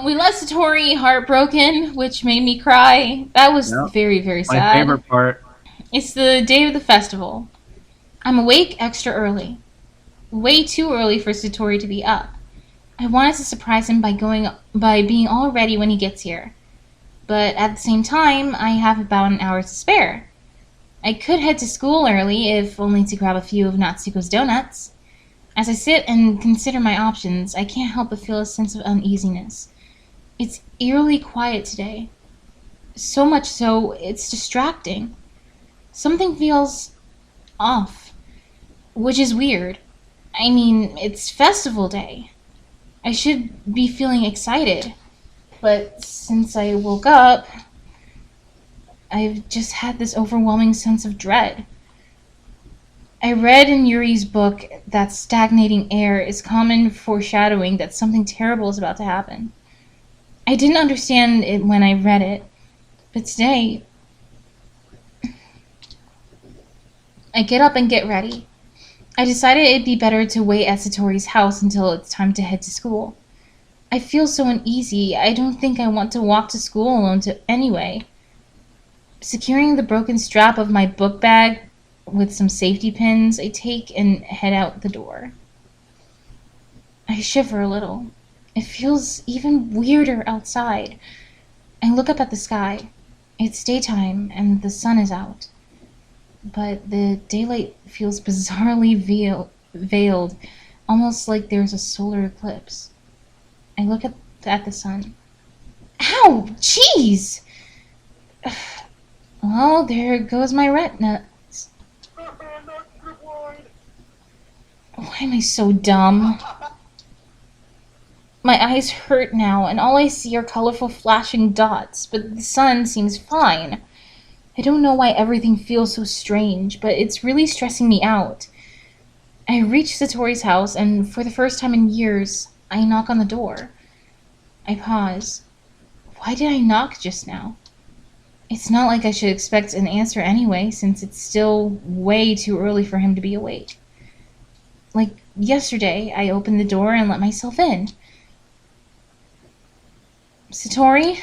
We left Satori heartbroken, which made me cry. That was Yep. very, very My sad. favorite part. It's the day of the festival. I'm awake extra early. Way too early for Satori to be up. I wanted to surprise him by being all ready when he gets here. But at the same time, I have about an hour to spare. I could head to school early, if only to grab a few of Natsuko's donuts. As I sit and consider my options, I can't help but feel a sense of uneasiness. It's eerily quiet today. So much so, it's distracting. Something feels off, which is weird. I mean, it's festival day. I should be feeling excited. But since I woke up, I've just had this overwhelming sense of dread. I read in Yuri's book that stagnating air is common foreshadowing that something terrible is about to happen. I didn't understand it when I read it, but today I get up and get ready. I decided it'd be better to wait at Satori's house until it's time to head to school. I feel so uneasy, I don't think I want to walk to school alone anyway. Securing the broken strap of my book bag with some safety pins, I take and head out the door. I shiver a little. It feels even weirder outside. I look up at the sky. It's daytime and the sun is out. But the daylight feels bizarrely veiled, almost like there's a solar eclipse. I look at the sun. Ow! Jeez! Well, there goes my retina. Why am I so dumb? My eyes hurt now, and all I see are colorful flashing dots, but the sun seems fine. I don't know why everything feels so strange, but it's really stressing me out. I reach Satori's house, and for the first time in years, I knock on the door. I pause. Why did I knock just now? It's not like I should expect an answer anyway, since it's still way too early for him to be awake. Like yesterday, I opened the door and let myself in. Satori?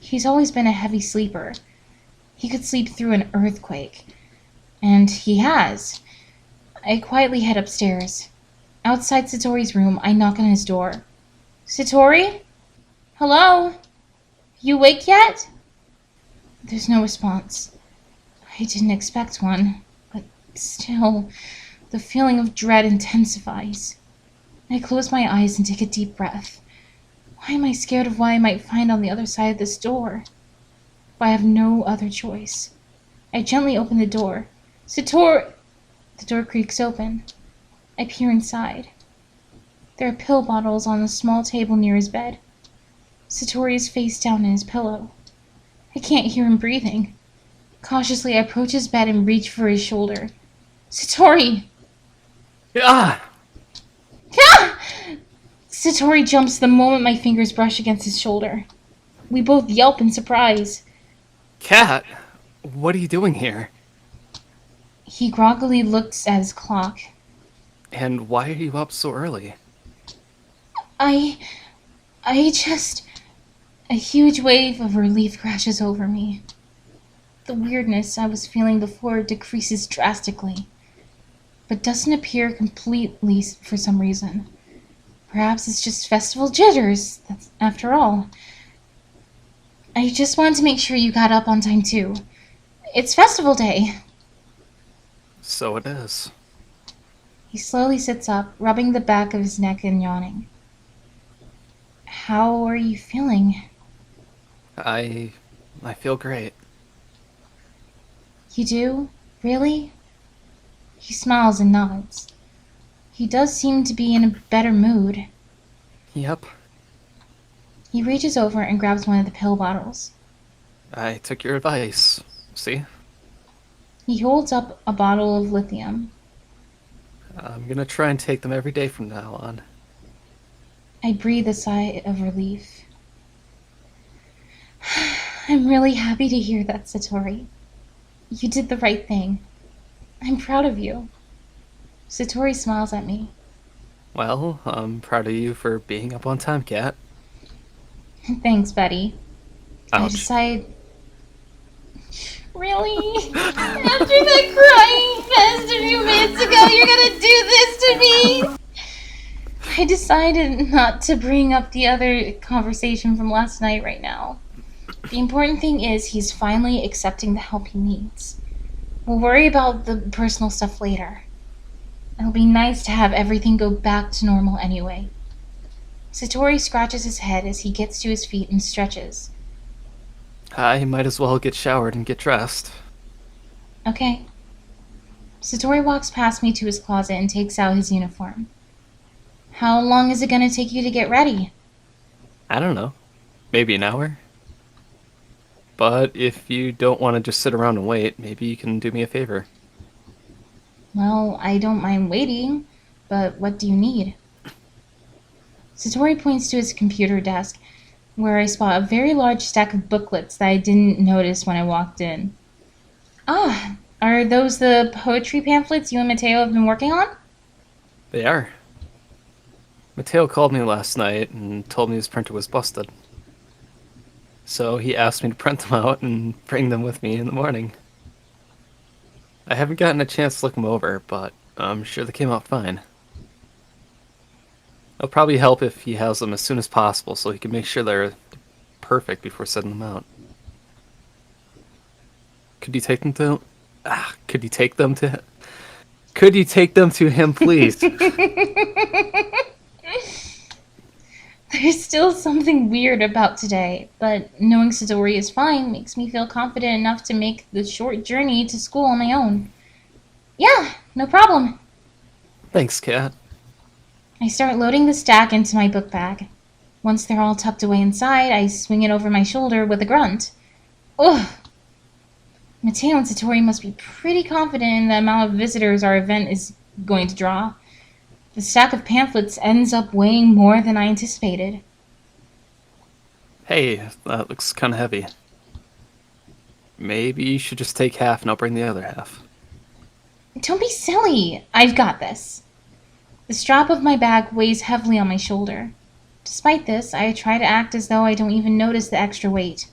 He's always been a heavy sleeper. He could sleep through an earthquake. And he has. I quietly head upstairs. Outside Satori's room, I knock on his door. Satori? Hello? You awake yet? There's no response. I didn't expect one, but still, the feeling of dread intensifies. I close my eyes and take a deep breath. Why am I scared of what I might find on the other side of this door? But I have no other choice. I gently open the door. Satori! The door creaks open. I peer inside. There are pill bottles on a small table near his bed. Satori is face down in his pillow. I can't hear him breathing. Cautiously, I approach his bed and reach for his shoulder. Satori! Ah! Ah! Satori jumps the moment my fingers brush against his shoulder. We both yelp in surprise. Cat, what are you doing here? He groggily looks at his clock. And why are you up so early? I just... A huge wave of relief crashes over me. The weirdness I was feeling before decreases drastically, but doesn't appear completely for some reason. Perhaps it's just festival jitters, that's, after all. I just wanted to make sure you got up on time too. It's festival day. So it is. He slowly sits up, rubbing the back of his neck and yawning. How are you feeling? I feel great. You do? Really? He smiles and nods. He does seem to be in a better mood. Yep. He reaches over and grabs one of the pill bottles. I took your advice. See? He holds up a bottle of lithium. I'm gonna try and take them every day from now on. I breathe a sigh of relief. I'm really happy to hear that, Satori. You did the right thing. I'm proud of you. Satori smiles at me. Well, I'm proud of you for being up on time, Cat. Thanks, Betty. I Ouch. decide. Really? After that crying fest a few minutes ago, you're gonna do this to me? I decided not to bring up the other conversation from last night right now. The important thing is he's finally accepting the help he needs. We'll worry about the personal stuff later. It'll be nice to have everything go back to normal anyway. Satori scratches his head as he gets to his feet and stretches. I might as well get showered and get dressed. Okay. Satori walks past me to his closet and takes out his uniform. How long is it gonna take you to get ready? I don't know. Maybe an hour? But if you don't want to just sit around and wait, maybe you can do me a favor. Well, I don't mind waiting, but what do you need? Satori points to his computer desk, where I spot a very large stack of booklets that I didn't notice when I walked in. Ah, are those the poetry pamphlets you and Mateo have been working on? They are. Mateo called me last night and told me his printer was busted. So he asked me to print them out and bring them with me in the morning. I haven't gotten a chance to look them over, but I'm sure they came out fine. It'll probably help if he has them as soon as possible so he can make sure they're perfect before sending them out. Could you take them to... could you take them to... Could you take them to him, please? There's still something weird about today, but knowing Satori is fine makes me feel confident enough to make the short journey to school on my own. Yeah, no problem. Thanks, Kat. I start loading the stack into my book bag. Once they're all tucked away inside, I swing it over my shoulder with a grunt. Ugh! Mateo and Satori must be pretty confident in the amount of visitors our event is going to draw. The stack of pamphlets ends up weighing more than I anticipated. Hey, that looks kind of heavy. Maybe you should just take half and I'll bring the other half. Don't be silly! I've got this. The strap of my bag weighs heavily on my shoulder. Despite this, I try to act as though I don't even notice the extra weight.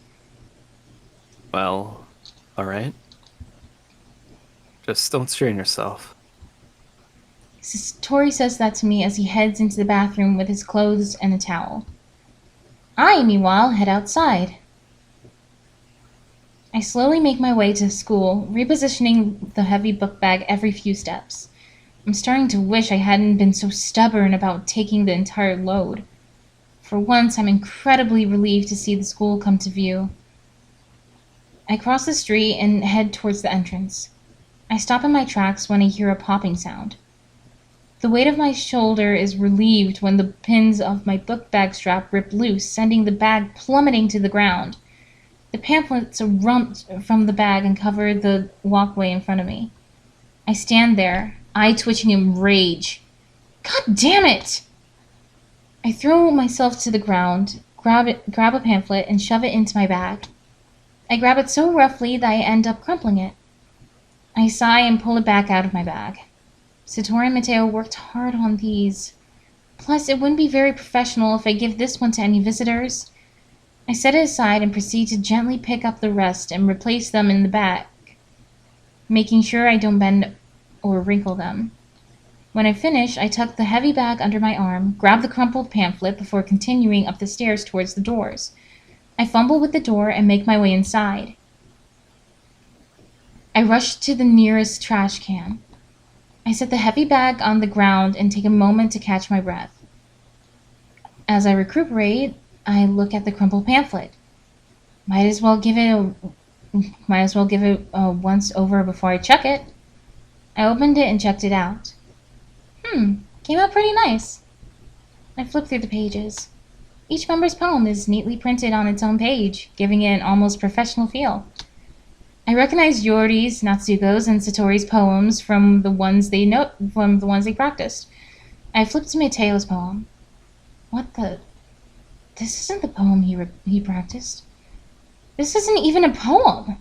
Well, alright. Just don't strain yourself. Tori says that to me as he heads into the bathroom with his clothes and a towel. I, meanwhile, head outside. I slowly make my way to school, repositioning the heavy book bag every few steps. I'm starting to wish I hadn't been so stubborn about taking the entire load. For once, I'm incredibly relieved to see the school come to view. I cross the street and head towards the entrance. I stop in my tracks when I hear a popping sound. The weight of my shoulder is relieved when the pins of my book bag strap rip loose, sending the bag plummeting to the ground. The pamphlets erupt from the bag and cover the walkway in front of me. I stand there, eye twitching in rage. God damn it! I throw myself to the ground, grab a pamphlet, and shove it into my bag. I grab it so roughly that I end up crumpling it. I sigh and pull it back out of my bag. Satori and Mateo worked hard on these. Plus, it wouldn't be very professional if I give this one to any visitors. I set it aside and proceed to gently pick up the rest and replace them in the bag, making sure I don't bend or wrinkle them. When I finish, I tuck the heavy bag under my arm, grab the crumpled pamphlet before continuing up the stairs towards the doors. I fumble with the door and make my way inside. I rush to the nearest trash can. I set the heavy bag on the ground and take a moment to catch my breath. As I recuperate, I look at the crumpled pamphlet. Might as well give it a once over before I chuck it. I opened it and checked it out. Came out pretty nice. I flip through the pages. Each member's poem is neatly printed on its own page, giving it an almost professional feel. I recognize Yori's, Natsuko's, and Satori's poems from the ones they practiced. I flipped to Mateo's poem. What the? This isn't the poem he practiced. This isn't even a poem.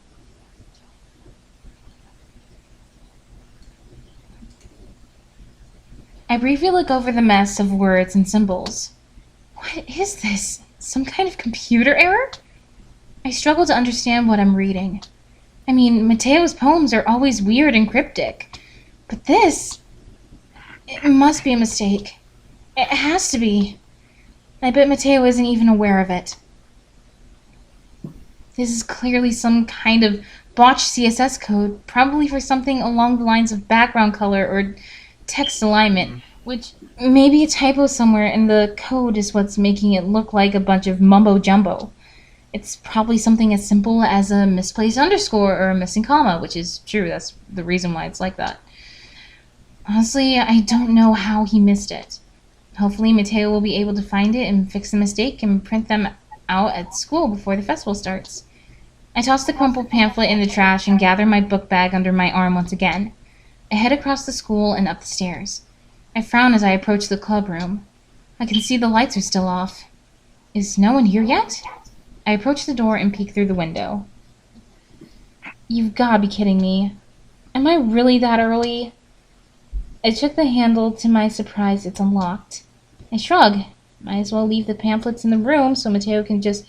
I briefly look over the mess of words and symbols. What is this? Some kind of computer error? I struggle to understand what I'm reading. I mean, Mateo's poems are always weird and cryptic. But this... It must be a mistake. It has to be. I bet Mateo isn't even aware of it. This is clearly some kind of botched CSS code, probably for something along the lines of background color or text alignment, which may be a typo somewhere, and the code is what's making it look like a bunch of mumbo-jumbo. It's probably something as simple as a misplaced underscore or a missing comma, which is true. That's the reason why it's like that. Honestly, I don't know how he missed it. Hopefully Mateo will be able to find it and fix the mistake and print them out at school before the festival starts. I toss the crumpled pamphlet in the trash and gather my book bag under my arm once again. I head across the school and up the stairs. I frown as I approach the club room. I can see the lights are still off. Is no one here yet? I approach the door and peek through the window. You've gotta be kidding me. Am I really that early? I check the handle. To my surprise, it's unlocked. I shrug. Might as well leave the pamphlets in the room so Mateo can just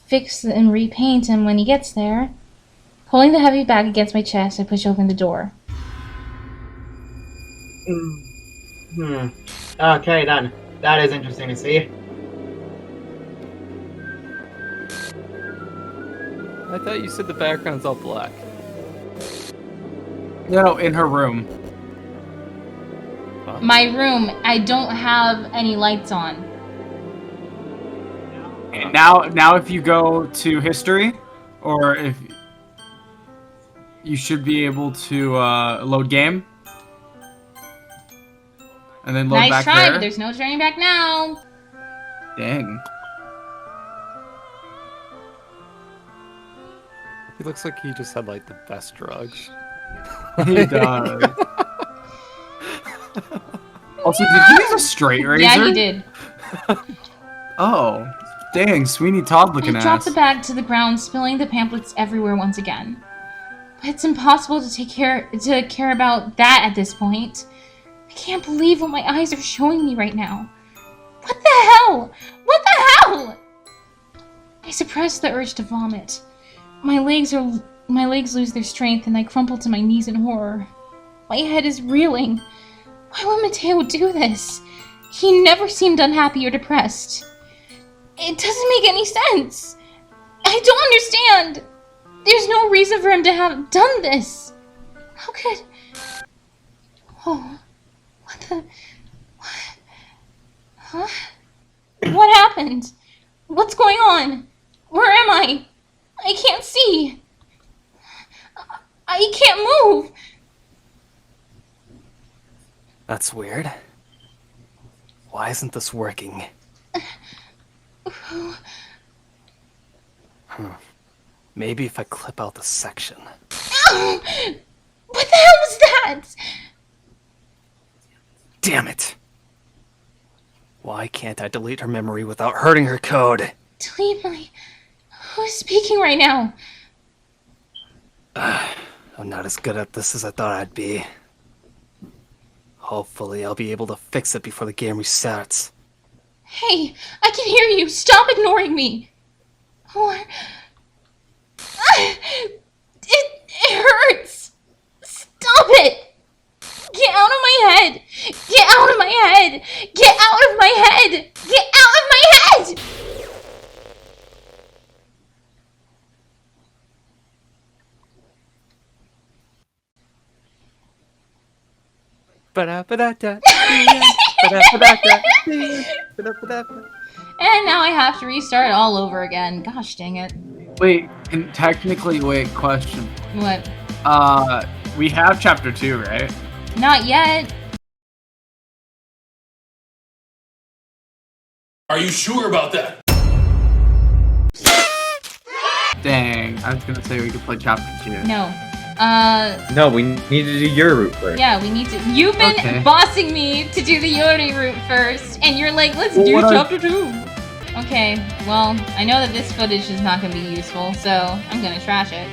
fix and repaint them when he gets there. Pulling the heavy bag against my chest, I push open the door. Okay, then. That is interesting to see. I thought you said the background's all black. No, in her room. Huh? My room, I don't have any lights on. And now if you go to history, or if you should be able to load game, and then load Nice back try, there. but there's no turning back now. Dang. He looks like he just had like the best drugs. He does. Also, did he use a straight razor? Yeah, he did. Oh, dang, Sweeney Todd looking I ass. drop the bag to the ground, spilling the pamphlets everywhere once again. But it's impossible to care about that at this point. I can't believe what my eyes are showing me right now. What the hell? What the hell? I suppress the urge to vomit. My legs lose their strength and I crumple to my knees in horror. My head is reeling. Why would Mateo do this? He never seemed unhappy or depressed. It doesn't make any sense. I don't understand. There's no reason for him to have done this. How could... Oh, what the... What? Huh? What happened? What's going on? Where am I? I can't see. I can't move. That's weird. Why isn't this working? Maybe if I clip out the section. What the hell was that? Damn it! Why can't I delete her memory without hurting her code? Delete my... Who's speaking right now? I'm not as good at this as I thought I'd be. Hopefully I'll be able to fix it before the game restarts. Hey, I can hear you. Stop ignoring me. Or... It hurts. Stop it. Get out of my head. Get out of my head. Get out of my head. Get out of my head. And now I have to restart all over again. Gosh dang it. Wait, wait, question. What? We have chapter 2, right? Not yet. Are you sure about that? Dang, I was gonna say we could play chapter 2. No. No, we need to do your route first. Yeah, we need to. You've been Okay. bossing me to do the Yori route first, and you're like, let's Well, do what chapter 2. Okay, well, I know that this footage is not going to be useful, so I'm going to trash it.